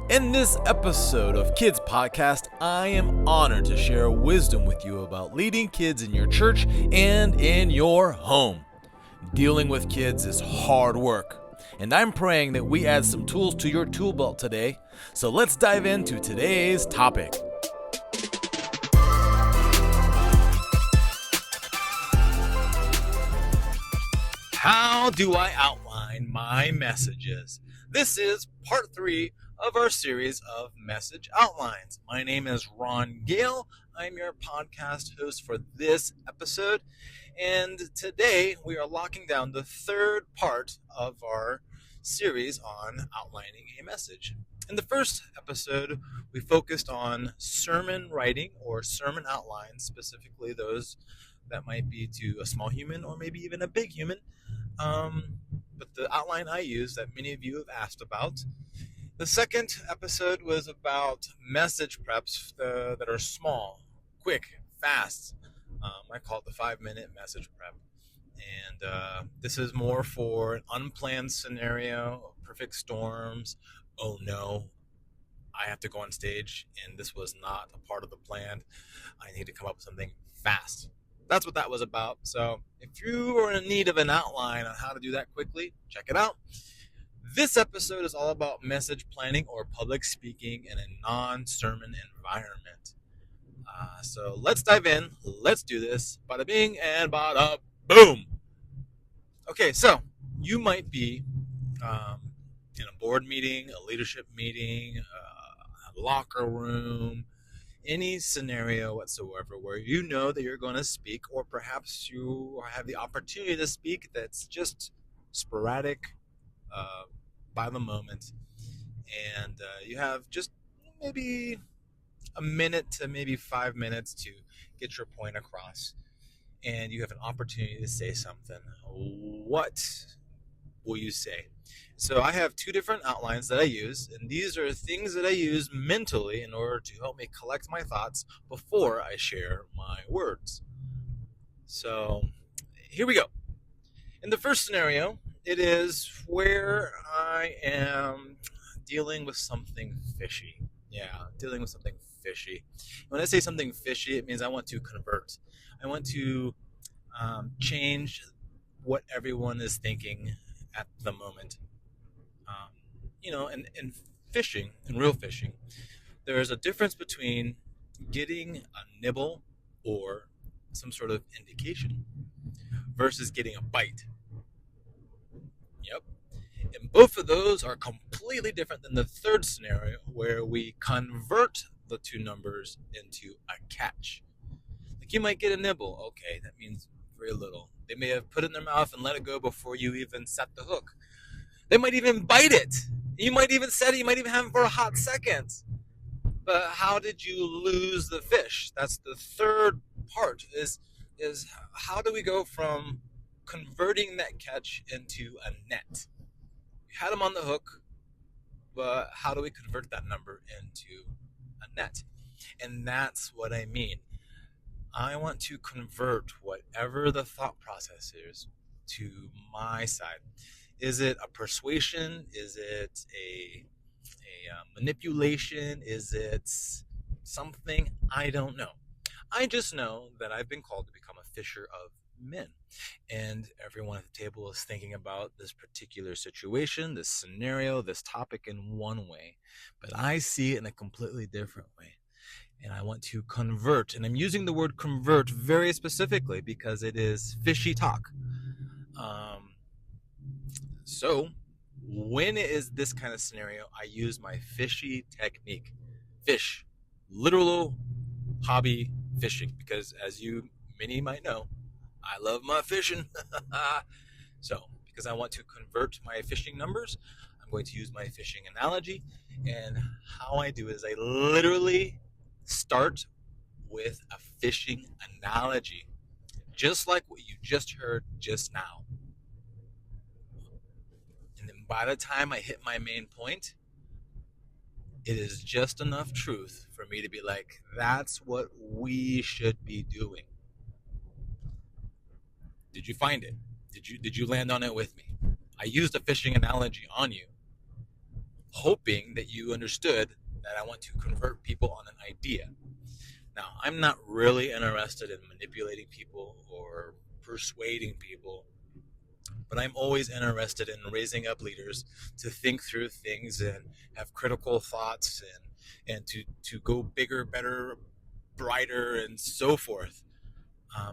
In this episode of Kids Podcast, I am honored to share wisdom with you about leading kids in your church and in your home. Dealing with kids is hard work, and I'm praying that we add some tools to your tool belt today. So let's dive into today's topic. How do I outline my messages? This is part 3 of our series of message outlines. My name is Ron Gale. I'm your podcast host for this episode. And today we are locking down the third part of our series on outlining a message. In the first episode, we focused on sermon writing or sermon outlines, specifically those that might be to a small human or maybe even a big human. But the outline I use that many of you have asked about. The second episode was about message preps that are small, quick, fast. I call it the 5-minute message prep. And this is more for an unplanned scenario, perfect storms. Oh no, I have to go on stage and this was not a part of the plan. I need to come up with something fast. That's what that was about. So if you are in need of an outline on how to do that quickly, check it out. This episode is all about message planning or public speaking in a non-sermon environment. So let's dive in. Let's do this. Bada bing and bada boom. Okay, so you might be in a board meeting, a leadership meeting, a locker room, any scenario whatsoever where you know that you're going to speak, or perhaps you have the opportunity to speak that's just sporadic, by the moment, and you have just maybe a minute to maybe 5 minutes to get your point across, and you have an opportunity to say something. What will you say? So I have 2 different outlines that I use, and these are things that I use mentally in order to help me collect my thoughts before I share my words. So here we go. In the first scenario, it is where I am dealing with something fishy. Yeah, dealing with something fishy. When I say something fishy, it means I want to convert. I want to change what everyone is thinking at the moment. In fishing, in real fishing, there is a difference between getting a nibble or some sort of indication versus getting a bite. Yep. And both of those are completely different than the third scenario where we convert the 2 numbers into a catch. Like you might get a nibble. Okay, that means very little. They may have put it in their mouth and let it go before you even set the hook. They might even bite it. You might even set it. You might even have it for a hot second. But how did you lose the fish? That's the third part is how do we go from converting that catch into a net? We had them on the hook, but how do we convert that number into a net? And that's what I mean. I want to convert whatever the thought process is to my side. Is it a persuasion? Is it a manipulation? Is it something? I don't know. I just know that I've been called to become a fisher of men. And everyone at the table is thinking about this particular situation, this scenario, this topic in one way. But I see it in a completely different way. And I want to convert. And I'm using the word convert very specifically because it is fishy talk. So when it is this kind of scenario, I use my fishy technique. Fish. Literal hobby fishing. Because as many might know, I love my fishing. So, because I want to convert my fishing numbers, I'm going to use my fishing analogy. And how I do it is I literally start with a fishing analogy. Just like what you just heard just now. And then by the time I hit my main point, it is just enough truth for me to be like, that's what we should be doing. Did you find it? Did you land on it with me? I used a fishing analogy on you. hoping that you understood that I want to convert people on an idea. Now, I'm not really interested in manipulating people or persuading people, but I'm always interested in raising up leaders to think through things and have critical thoughts and to go bigger, better, brighter, and so forth.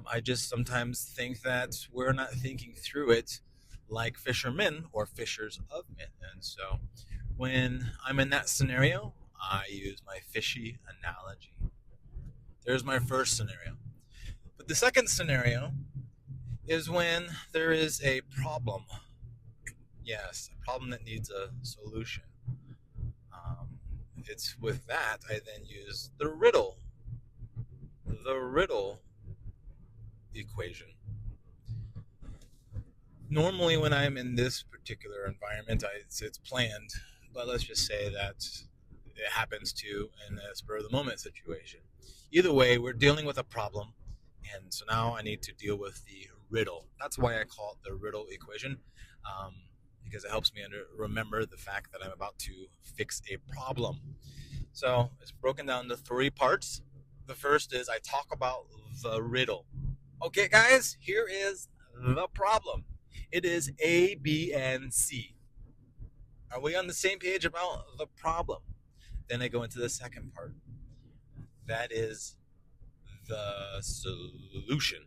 I just sometimes think that we're not thinking through it like fishermen or fishers of men. And so when I'm in that scenario, I use my fishy analogy. There's my first scenario. But the second scenario is when there is a problem. Yes, a problem that needs a solution. It's with that I then use the riddle equation. Normally when I'm in this particular environment, it's planned, but let's just say that it happens to in a spur of the moment situation. Either way, we're dealing with a problem, and so now I need to deal with the riddle. That's why I call it the riddle equation, because it helps me remember the fact that I'm about to fix a problem. So it's broken down into 3 parts. The first is I talk about the riddle. Okay, guys, here is the problem. It is A, B, and C. Are we on the same page about the problem? Then I go into the second part. That is the solution.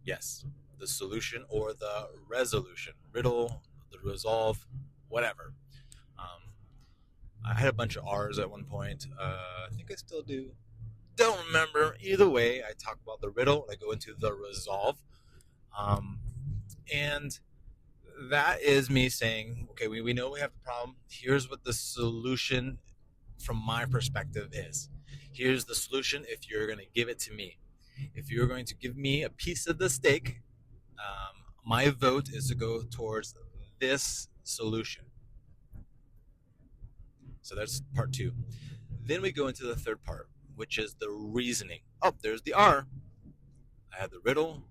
Yes, the solution or the resolution. Riddle, the resolve, whatever. I had a bunch of R's at one point. I think I still do. Don't remember. Either way, I talk about the riddle and I go into the resolve. And that is me saying, okay, we know we have the problem. Here's what the solution from my perspective is. Here's the solution if you're going to give it to me. If you're going to give me a piece of the steak, my vote is to go towards this solution. So that's part 2. Then we go into the third part, which is the reasoning. Oh, there's the R. I have the riddle,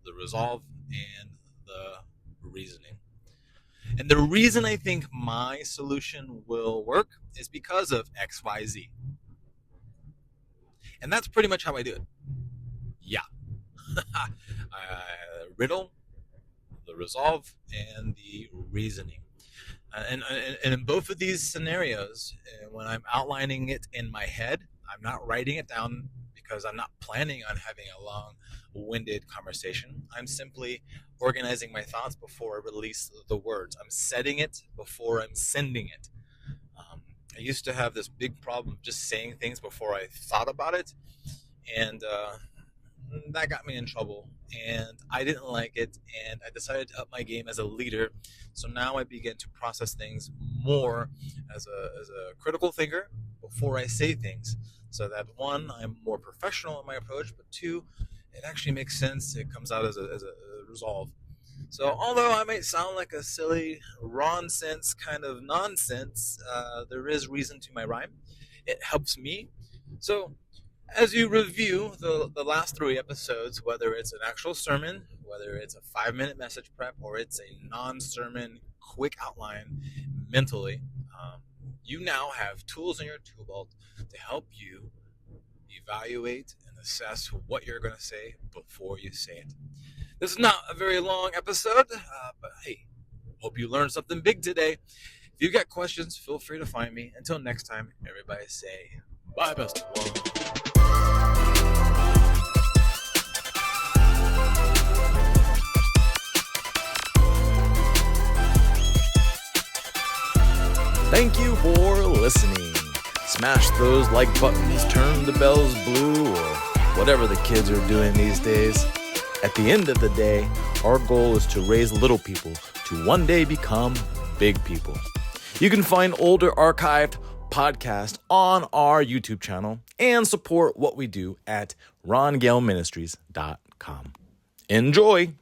the resolve, and the reasoning. And the reason I think my solution will work is because of X, Y, Z. And that's pretty much how I do it. Yeah. Riddle, the resolve, and the reasoning. And in both of these scenarios, when I'm outlining it in my head, I'm not writing it down because I'm not planning on having a long-winded conversation. I'm simply organizing my thoughts before I release the words. I'm setting it before I'm sending it. I used to have this big problem just saying things before I thought about it, and that got me in trouble, and I didn't like it, and I decided to up my game as a leader. So now I begin to process things more as a critical thinker before I say things, so that 1, I'm more professional in my approach, but 2, it actually makes sense. It comes out as a resolve. So although I might sound like a silly, Ron-sense kind of nonsense, there is reason to my rhyme. It helps me. So as you review the last 3 episodes, whether it's an actual sermon, whether it's a 5-minute message prep, or it's a non-sermon quick outline mentally, you now have tools in your tool belt to help you evaluate and assess what you're going to say before you say it. This is not a very long episode, but hey, hope you learned something big today. If you've got questions, feel free to find me. Until next time, everybody say bye, best one. Thank you for listening. Smash those like buttons, turn the bells blue, or whatever the kids are doing these days. At the end of the day, our goal is to raise little people to one day become big people. You can find older archived podcasts on our YouTube channel and support what we do at rongaleministries.com. Enjoy!